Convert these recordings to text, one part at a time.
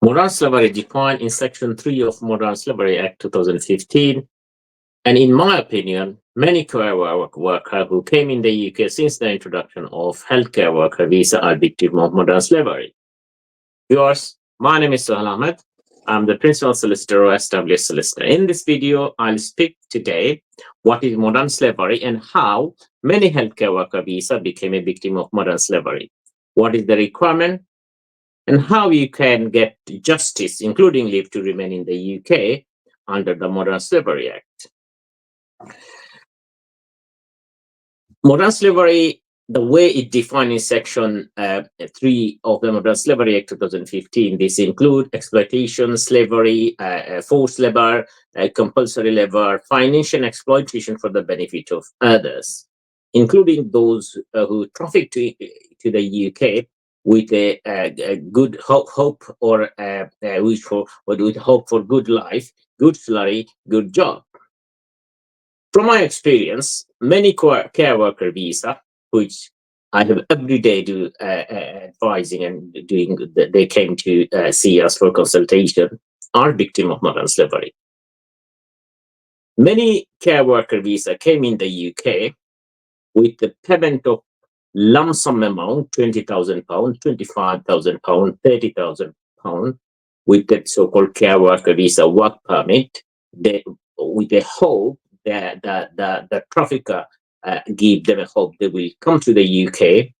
Modern slavery defined in Section 3 of Modern Slavery Act 2015. And in my opinion, many care workers who came in the UK since the introduction of healthcare worker visa are victims of modern slavery. Viewers, my name is Sohail Ahmed. I'm the principal solicitor or established solicitor. In this video, I'll speak today what is modern slavery and how many healthcare worker visa became a victim of modern slavery. What is the requirement and how you can get justice, including leave to remain in the UK under the Modern Slavery Act. Modern slavery, the way it defined in Section 3 of the Modern Slavery Act 2015, this include exploitation, slavery, forced labor, compulsory labor, financial exploitation for the benefit of others, including those who traffic to the UK with a good hope or with hope for good life, good salary, good job. From my experience, many care worker visa, which I have every day do advising and doing, they came to see us for consultation, are victim of modern slavery. Many care worker visa came in the UK with the payment of lump sum amount, £20,000, £25,000, £30,000, with the so-called care worker visa work permit, with the hope that the trafficker give them a hope they will come to the UK,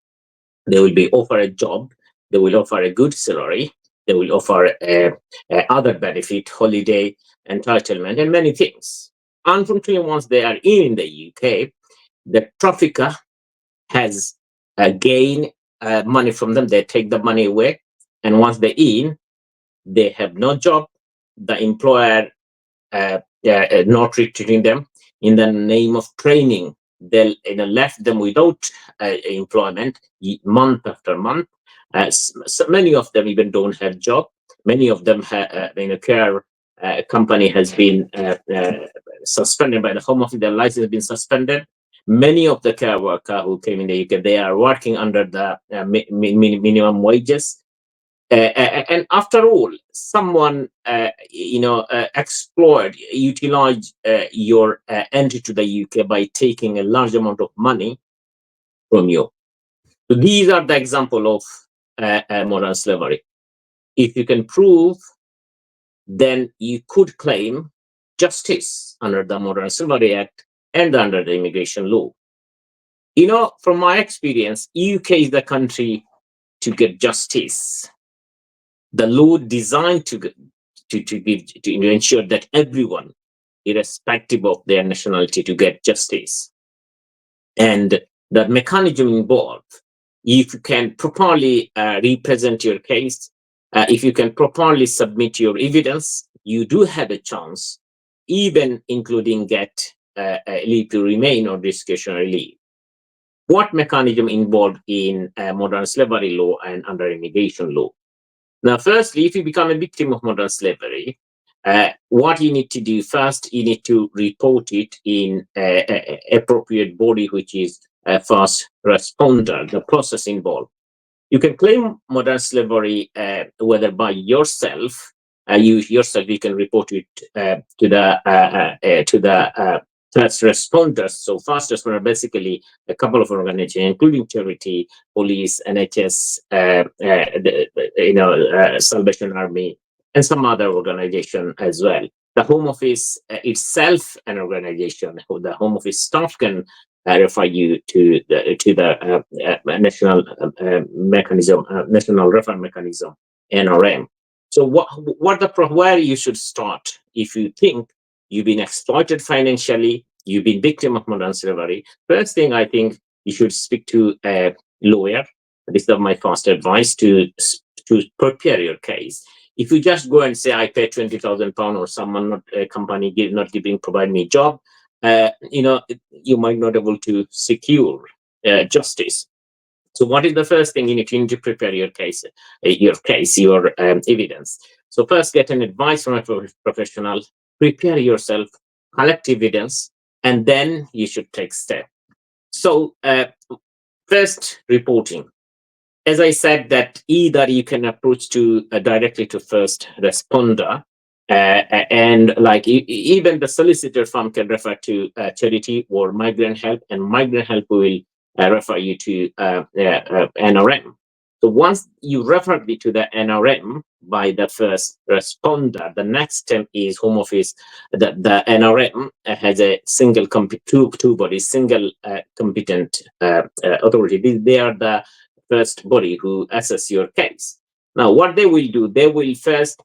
they will be offered a job, they will offer a good salary, they will offer other benefit, holiday, entitlement, and many things. Unfortunately, once they are in the UK, the trafficker has gain money from them. They take the money away, and once they're in, they have no job. The employer not treating them in the name of training. They'll left them without employment month after month. So many of them even don't have job. Many of them care company has been suspended by the Home Office. Their license has been suspended. Many of the care workers who came in the UK, they are working under the minimum wages. And after all, someone utilize your entry to the UK by taking a large amount of money from you. So these are the example of modern slavery. If you can prove, then you could claim justice under the Modern Slavery Act and under the immigration law. From my experience, UK is the country to get justice. The law designed to ensure that everyone, irrespective of their nationality, to get justice. And the mechanism involved, if you can properly represent your case, if you can properly submit your evidence, you do have a chance, even including get leave to remain or discretionary leave. What mechanism involved in modern slavery law and under immigration law? Now, firstly, if you become a victim of modern slavery, what you need to do first, you need to report it in appropriate body, which is a first responder, the process involved. You can claim modern slavery whether by yourself, you can report it to the first responders. So first responder, basically a couple of organizations, including charity, police, NHS, Salvation Army, and some other organization as well. The Home Office itself, an organization, the Home Office staff can refer you to the national mechanism, national referral mechanism, NRM. So where you should start if you think you've been exploited financially, you've been victim of modern slavery. First thing, I think you should speak to a lawyer. This is my first advice, to prepare your case. If you just go and say, I pay £20,000 or someone, a company provide me a job, you might not be able to secure justice. So what is the first thing you need to prepare your case, your evidence? So first, get an advice from a professional, prepare yourself, collect evidence, and then you should take steps. So first, reporting. as I said, that either you can approach to directly to first responder, and like even the solicitor firm can refer to charity or migrant help, and migrant help will refer you to NRM. So once you refer me to the NRM by the first responder, the next step is Home Office. The NRM has a single two bodies, single competent authority. They are the first body who assess your case. Now, what they will do, they will first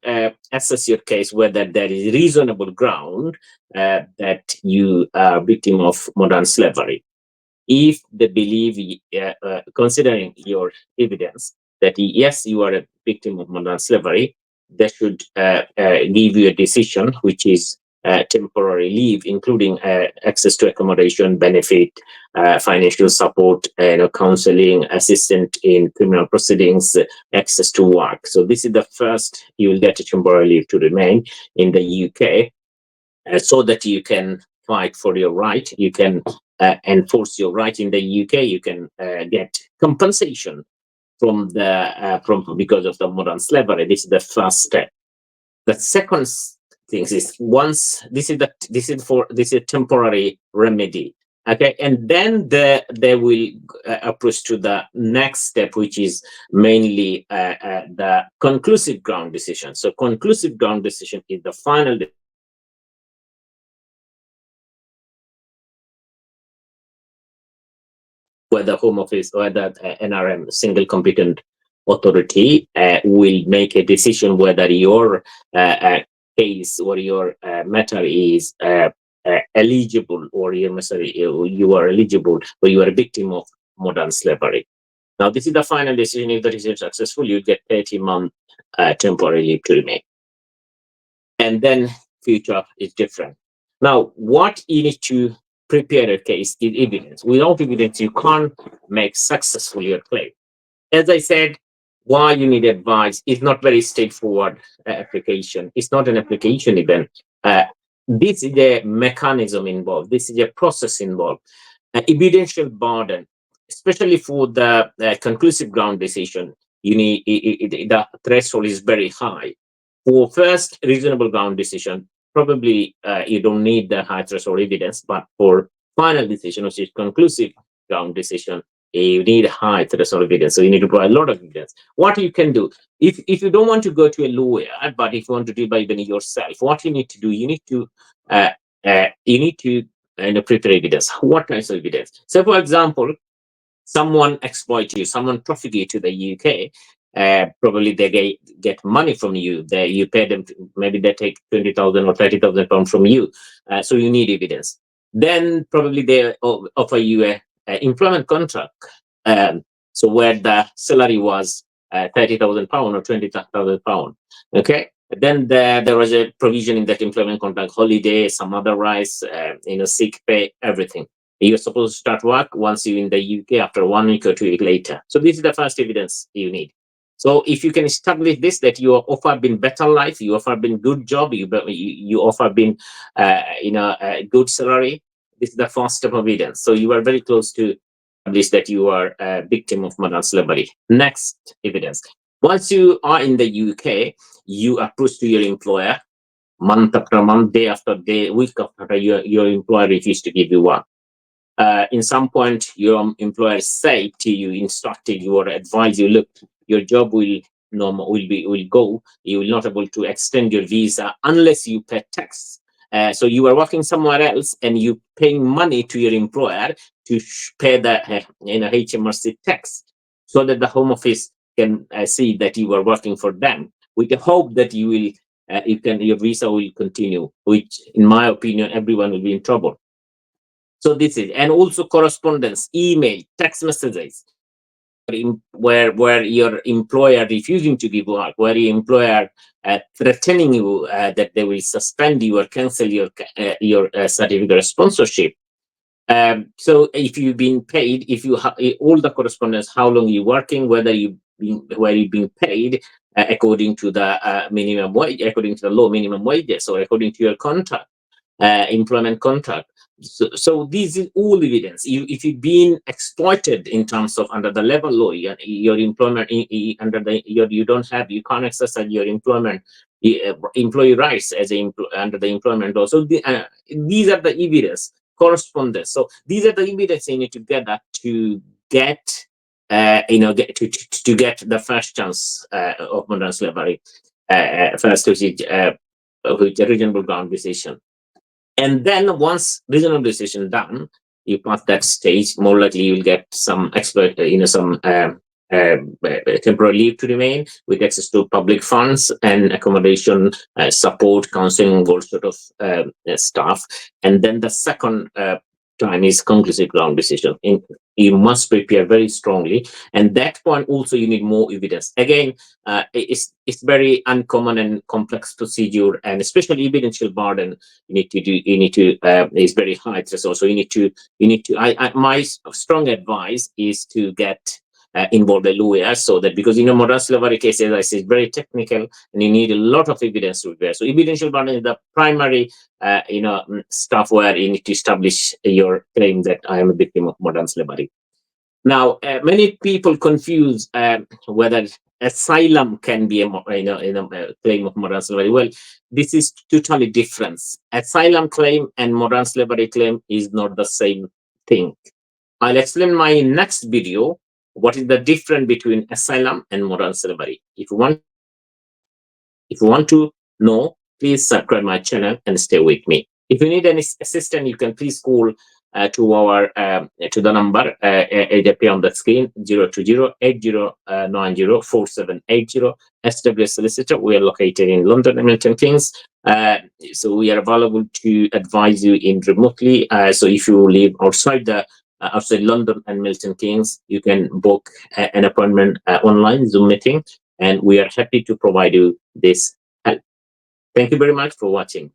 assess your case whether there is reasonable ground that you are victim of modern slavery. If they believe, considering your evidence, that yes, you are a victim of modern slavery, they should give you a decision which is temporary leave, including access to accommodation, benefit, financial support, counseling, assistance in criminal proceedings, access to work. So this is the first, you will get a temporary leave to remain in the UK, so that you can fight for your right. You can enforce your right in the UK. You can get compensation from the because of the modern slavery. This is the first step. The second thing is, once this is a temporary remedy. Okay, and then they will approach to the next step, which is mainly the conclusive ground decision. So conclusive ground decision is the final whether Home Office or the NRM, single competent authority, will make a decision whether your case or your matter is eligible, or you are eligible, or you are a victim of modern slavery. Now, this is the final decision. If the decision is successful, you get 30-month temporary leave to remain. And then future is different. Now, what you need to prepare a case is evidence. Without evidence, you can't make successful your claim. As I said, why you need advice is not very straightforward application. It's not an application event. This is a mechanism involved. This is a process involved. Evidential burden, especially for the conclusive ground decision, you need the threshold is very high. For first reasonable ground decision, probably you don't need the high threshold evidence, but for final decision, which is conclusive ground decision, you need high threshold evidence. So you need to provide a lot of evidence. What you can do, if you don't want to go to a lawyer, but if you want to do it by even yourself, what you need to do, you need to prepare evidence. What kinds of evidence? So, for example, someone exploits you, someone traffic you to the UK. Probably they get money from you. You pay them. Maybe they take 20,000 or 30,000 pounds from you. So you need evidence. Then probably they offer you a employment contract. So where the salary was 30,000 pound or 20,000 pound. Okay. Then there was a provision in that employment contract: holiday, some other rights, sick pay, everything. You're supposed to start work once you're in the UK after 1 week or 2 weeks later. So this is the first evidence you need. So if you can establish this, that you offer been better life, you offer been good job, you offer been a good salary, this is the first step of evidence. So you are very close to establish that you are a victim of modern slavery. Next evidence. Once you are in the UK, you approach to your employer month after month, day after day, week after day, your employer refused to give you work. In some point, your employer say to you, instructed you or advise you, look, your job will go. You will not able to extend your visa unless you pay tax. So you are working somewhere else and you paying money to your employer to pay the HMRC tax, so that the Home Office can see that you are working for them, with the hope that you will your visa will continue. Which, in my opinion, everyone will be in trouble. So this is, and also correspondence, email, text messages, where your employer refusing to give work, where your employer threatening you that they will suspend you or cancel your certificate of sponsorship. So if you've been paid, if you have all the correspondence, how long you're working, where you've been paid according to the minimum wage, according to the law minimum wages, or according to your contract, employment contract. So this is all evidence. If you've been exploited in terms of under the labor law, your employment under the you don't have, you can't exercise your employment employee rights as under the employment law. So these are the evidence correspondence. So these are the evidence you need to gather to get to get the first chance of modern slavery, first which is with a reasonable ground decision. And then once reasonable decision done, you pass that stage, more likely you will get some temporary leave to remain with access to public funds and accommodation, support, counseling, all sort of stuff. And then the second time is conclusive ground decision. You must prepare very strongly, and that point also you need more evidence. Again, it's very uncommon and complex procedure, and especially evidential burden is very high. So you need to my strong advice is to get involve a lawyer, so that, because modern slavery cases, I say, is very technical and you need a lot of evidence to bear. So evidential burden is the primary stuff where you need to establish your claim that I am a victim of modern slavery. Now, many people confuse whether asylum can be a claim of modern slavery. Well, this is totally different. Asylum claim and modern slavery claim is not the same thing. I'll explain in my next video what is the difference between asylum and modern slavery. If you want to know, please subscribe my channel and stay with me. If you need any assistance, you can please call to the number appear on the screen, 020-8090-4780. SW Solicitor. We are located in London and Milton Keynes. So we are available to advise you in remotely. So if you live outside London and Milton Keynes, you can book an appointment online Zoom meeting, and we are happy to provide you this help. Thank you very much for watching.